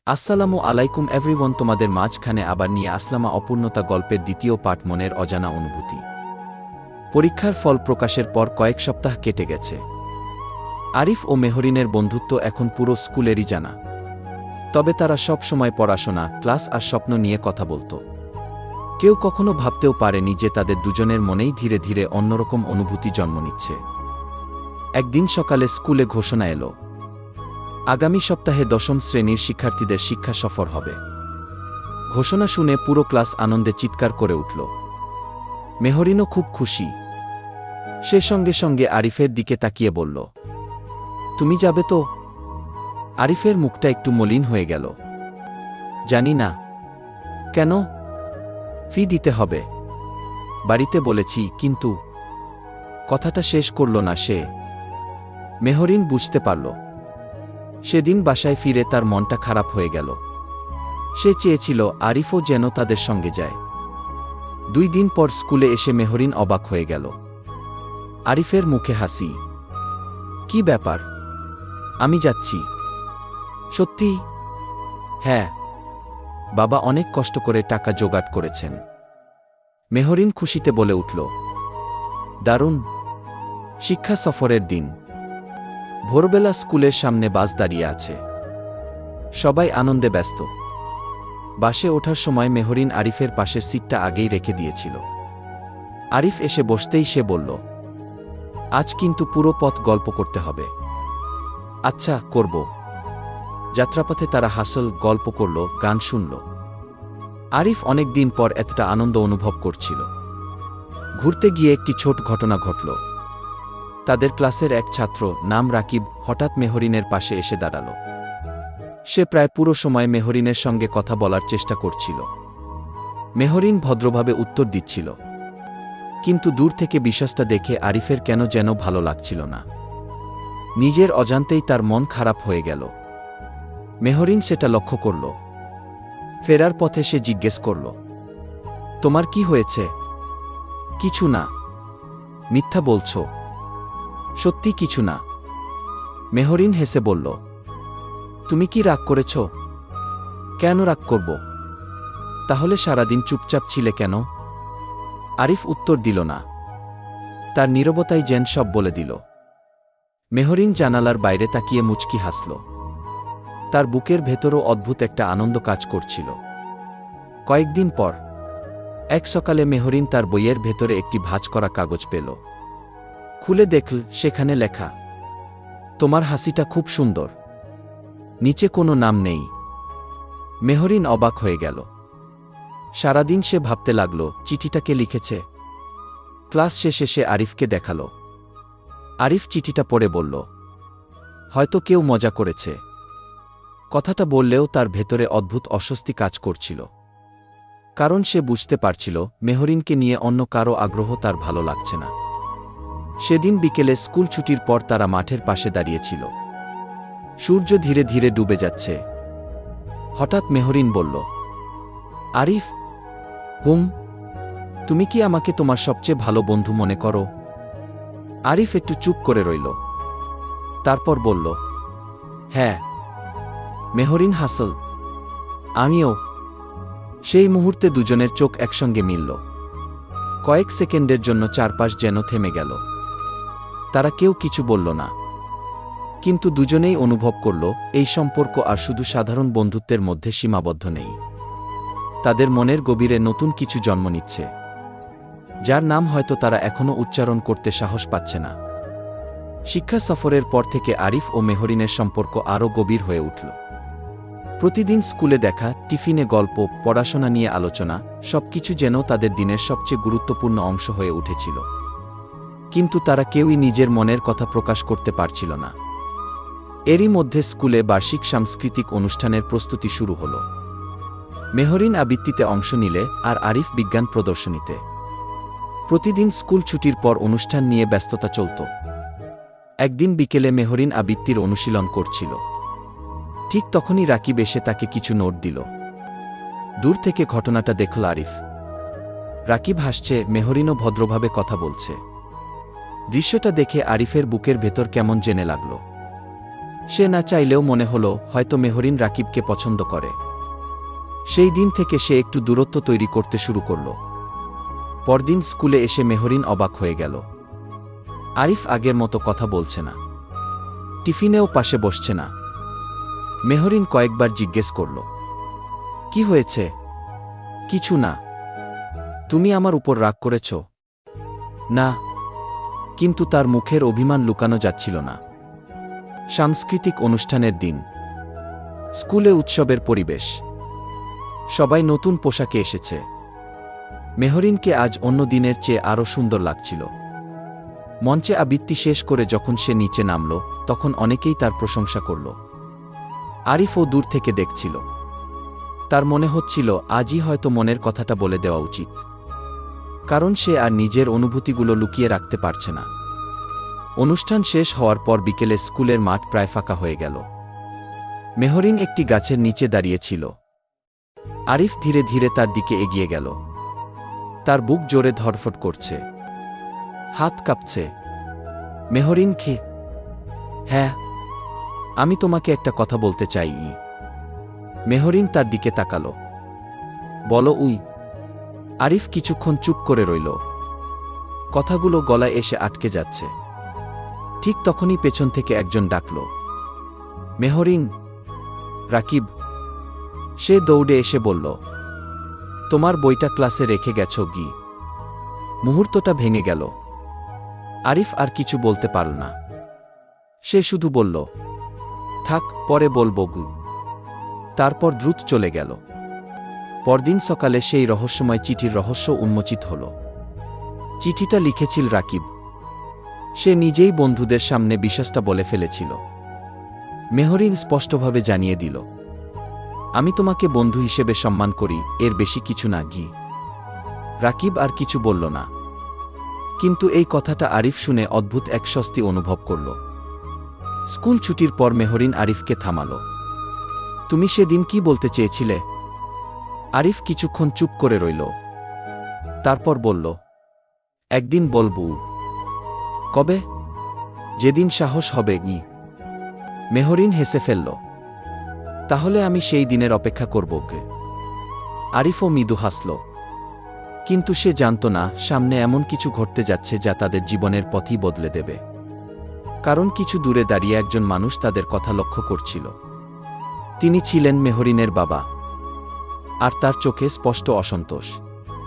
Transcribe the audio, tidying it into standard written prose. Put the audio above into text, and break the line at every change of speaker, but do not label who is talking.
আসসালামু আলাইকুম এভরিওয়ান, তোমাদের মাঝখানে আবার নিয়ে আসলাম অপূর্ণতা গল্পের দ্বিতীয় পাঠ, মনের অজানা অনুভূতি। পরীক্ষার ফল প্রকাশের পর কয়েক সপ্তাহ কেটে গেছে। আরিফ ও মেহরিনের বন্ধুত্ব এখন পুরো স্কুলেরই জানা। তবে তারা সব সময় পড়াশোনা, ক্লাস আর স্বপ্ন নিয়ে কথা বলত। কেউ কখনো ভাবতেও পারেনি যে তাদের দুজনের মনেই ধীরে ধীরে অন্যরকম অনুভূতি জন্ম নিচ্ছে। একদিন সকালে স্কুলে ঘোষণা এলো, আগামী সপ্তাহে দশম শ্রেণীর শিক্ষার্থীদের শিক্ষা সফর হবে। ঘোষণা শুনে পুরো ক্লাস আনন্দে চিৎকার করে উঠল। মেহরিনও খুব খুশি। সে সঙ্গে সঙ্গে আরিফের দিকে তাকিয়ে বলল, তুমি যাবে তো? আরিফের মুখটা একটু মলিন হয়ে গেল। জানি না। কেন? ফি দিতে হবে। বাড়িতে বলেছি, কিন্তু। কথাটা শেষ করল না সে। মেহরিন বুঝতে পারল। সেদিন বাসায় ফিরে তার মনটা খারাপ হয়ে গেল। সে চেয়েছিল আরিফও যেন তাদের সঙ্গে যায়। 2 দিন পর স্কুলে এসে মেহরিন অবাক হয়ে গেল। আরিফের মুখে হাসি। কি ব্যাপার? আমি যাচ্ছি। সত্যি? হ্যাঁ, বাবা অনেক কষ্ট করে টাকা জোগাড় করেছেন। মেহরিন খুশিতে বলে উঠল, দারুণ। শিক্ষা সফরের দিন। ভোরবেলা স্কুলের সামনে বাস দাঁড়িয়ে আছে। সবাই আনন্দে ব্যস্ত। বাসে ওঠার সময় মেহরিন আরিফের পাশের সিটটা আগেই রেখে দিয়েছিল। আরিফ এসে বসতেই সে বলল, আজ কিন্তু পুরো পথ গল্প করতে হবে। আচ্ছা, করব। যাত্রাপথে তারা হাসল, গল্প করল, গান শুনল। আরিফ অনেক দিন পর এতটা আনন্দ অনুভব করছিল। ঘুরতে গিয়ে একটি ছোট ঘটনা ঘটল। তাদের ক্লাসের এক ছাত্র, নাম রাকিব, হঠাৎ মেহরিনের পাশে এসে দাঁড়াল। সে প্রায় পুরো সময় মেহরিনের সঙ্গে কথা বলার চেষ্টা করছিল। মেহরিন ভদ্রভাবে উত্তর দিচ্ছিল, কিন্তু দূর থেকে বিশ্বাসটা দেখে আরিফের কেন যেন ভালো লাগছিল না। নিজের অজান্তেই তার মন খারাপ হয়ে গেল। মেহরিন সেটা লক্ষ্য করল। ফেরার পথে সে জিজ্ঞেস করল, তোমার কি হয়েছে? কিছু না। মিথ্যা বলছো? সত্যি কিছু না। মেহরিন হেসে বলল, তুমি কি রাগ করেছ? কেন রাগ করব? তাহলে সারাদিন চুপচাপ ছিলে কেন? আরিফ উত্তর দিল না। তার নীরবতাই যেন সব বলে দিল। মেহরিন জানালার বাইরে তাকিয়ে মুচকি হাসল। তার বুকের ভেতরও অদ্ভুত একটা আনন্দ কাজ করছিল। কয়েকদিন পর এক সকালে মেহরিন তার বইয়ের ভেতরে একটি ভাঁজ করা কাগজ পেল। খুলে দেখল, সেখানে লেখা, তোমার হাসিটা খুব সুন্দর। নিচে কোনো নাম নেই। মেহরিন অবাক হয়ে গেল। সারাদিন সে ভাবতে লাগল, চিঠিটা কে লিখেছে? ক্লাস শেষে সে আরিফকে দেখাল। আরিফ চিঠিটা পড়ে বলল, হয়তো কেউ মজা করেছে। কথাটা বললেও তার ভেতরে অদ্ভুত অস্বস্তি কাজ করছিল। কারণ সে বুঝতে পারছিল মেহরিনকে নিয়ে অন্য কারো আগ্রহ তার ভালো লাগছে না। সেদিন বিকেলে স্কুল ছুটির পর তারা মাঠের পাশে দাঁড়িয়েছিল। সূর্য ধীরে ধীরে ডুবে যাচ্ছে। হঠাৎ মেহরিন বলল, আরিফ, তুমি কি আমাকে তোমার সবচেয়ে ভালো বন্ধু মনে করো? আরিফ একটু চুপ করে রইল। তারপর বলল, হ্যাঁ। মেহরিন হাসল। আমিও। সেই মুহূর্তে দুজনের চোখ একসঙ্গে মিলল। কয়েক সেকেন্ডের জন্য চারপাশ যেন থেমে গেল। তারা কেউ কিছু বলল না, কিন্তু দুজনেই অনুভব করল এই সম্পর্ক আর শুধু সাধারণ বন্ধুত্বের মধ্যে সীমাবদ্ধ নেই। তাদের মনের গভীরে নতুন কিছু জন্ম নিচ্ছে, যার নাম হয়তো তারা এখনও উচ্চারণ করতে সাহস পাচ্ছে না। শিক্ষা সফরের পর থেকে আরিফ ও মেহরিনের সম্পর্ক আরও গভীর হয়ে উঠল। প্রতিদিন স্কুলে দেখা, টিফিনে গল্প, পড়াশোনা নিয়ে আলোচনা, সবকিছু যেন তাদের দিনের সবচেয়ে গুরুত্বপূর্ণ অংশ হয়ে উঠেছিল। কিন্তু তারা কেউই নিজের মনের কথা প্রকাশ করতে পারছিল না। এরই মধ্যে স্কুলে বার্ষিক সাংস্কৃতিক অনুষ্ঠানের প্রস্তুতি শুরু হল। মেহরিন আবৃত্তিতে অংশ নিলে আর আরিফ বিজ্ঞান প্রদর্শনীতে। প্রতিদিন স্কুল ছুটির পর অনুষ্ঠান নিয়ে ব্যস্ততা চলত। একদিন বিকেলে মেহরিন আবৃত্তির অনুশীলন করছিল। ঠিক তখনই রাকিব এসে তাকে কিছু নোট দিল। দূর থেকে ঘটনাটা দেখল আরিফ। রাকিব হাসছে, মেহরিনও ভদ্রভাবে কথা বলছে। দৃশ্যটা দেখে আরিফের বুকের ভেতর কেমন জেনে লাগল। সে না চাইলেও মনে হলো হয়তো মেহরিন রাকিবকে পছন্দ করে। সেই দিন থেকে সে একটু দূরত্ব তৈরি করতে শুরু করল। পরদিন স্কুলে এসে মেহরিন অবাক হয়ে গেল। আরিফ আগের মতো কথা বলছে না, টিফিনেও পাশে বসছে না। মেহরিন কয়েকবার জিজ্ঞেস করল, কি হয়েছে? কিছু না। তুমি আমার উপর রাগ করেছ? না। কিন্তু তার মুখের অভিমান লুকানো যাচ্ছিল না। সাংস্কৃতিক অনুষ্ঠানের দিন, স্কুলে উৎসবের পরিবেশ, সবাই নতুন পোশাকে এসেছে। মেহরিনকে আজ অন্য দিনের চেয়ে আরও সুন্দর লাগছিল। মঞ্চে আবৃত্তি শেষ করে যখন সে নিচে নামল, তখন অনেকেই তার প্রশংসা করল। আরিফও দূর থেকে দেখছিল। তার মনে হচ্ছিল আজই হয়তো মনের কথাটা বলে দেওয়া উচিত, কারণ সে আর নিজের অনুভূতিগুলো লুকিয়ে রাখতে পারছে না। অনুষ্ঠান শেষ হওয়ার পর বিকেলে স্কুলের মাঠ প্রায় ফাঁকা হয়ে গেল। মেহরিন একটি গাছের নিচে দাঁড়িয়েছিল। আরিফ ধীরে ধীরে তার দিকে এগিয়ে গেল। তার বুক জোরে ধড়ফড় করছে, হাত কাঁপছে। মেহরিন, কি? হ্যাঁ, আমি তোমাকে একটা কথা বলতে চাই। মেহরিন তার দিকে তাকালো। বলো। আরিফ কিছুক্ষণ চুপ করে রইল। কথাগুলো গলায় এসে আটকে যাচ্ছে। ঠিক তখনই পেছন থেকে একজন ডাকল, মেহরিন। রাকিব। সে দৌড়ে এসে বলল, তোমার বইটা ক্লাসে রেখে গেছ গি। মুহূর্তটা ভেঙে গেল। আরিফ আর কিছু বলতে পারল না। সে শুধু বলল, থাক, পরে বলবো গু। তারপর দ্রুত চলে গেল। পরদিন সকালে সেই রহস্যময় চিঠির রহস্য উন্মোচিত হল। চিঠিটা লিখেছিল রাকিব। সে নিজেই বন্ধুদের সামনে বিশ্বাসটা বলে ফেলেছিল। মেহরিন স্পষ্টভাবে জানিয়ে দিল, আমি তোমাকে বন্ধু হিসেবে সম্মান করি, এর বেশি কিছু না গি। রাকিব আর কিছু বলল না। কিন্তু এই কথাটা আরিফ শুনে অদ্ভুত এক স্বস্তি অনুভব করল। স্কুল ছুটির পর মেহরিন আরিফকে থামাল। তুমি সেদিন কি বলতে চেয়েছিলে? আরিফ কিছুক্ষণ চুপ করে রইল। তারপর বলল, একদিন বলবো। কবে? যেদিন সাহস হবে গি। মেহরিন হেসে ফেলল। তাহলে আমি সেই দিনের অপেক্ষা করব গে। আরিফও মৃদু হাসল। কিন্তু সে জানত না সামনে এমন কিছু ঘটতে যাচ্ছে যা তাদের জীবনের পথই বদলে দেবে। কারণ কিছু দূরে দাঁড়িয়ে একজন মানুষ তাদের কথা লক্ষ্য করছিল। তিনি ছিলেন মেহরিনের বাবা, আর তার চোখে স্পষ্ট অসন্তোষ।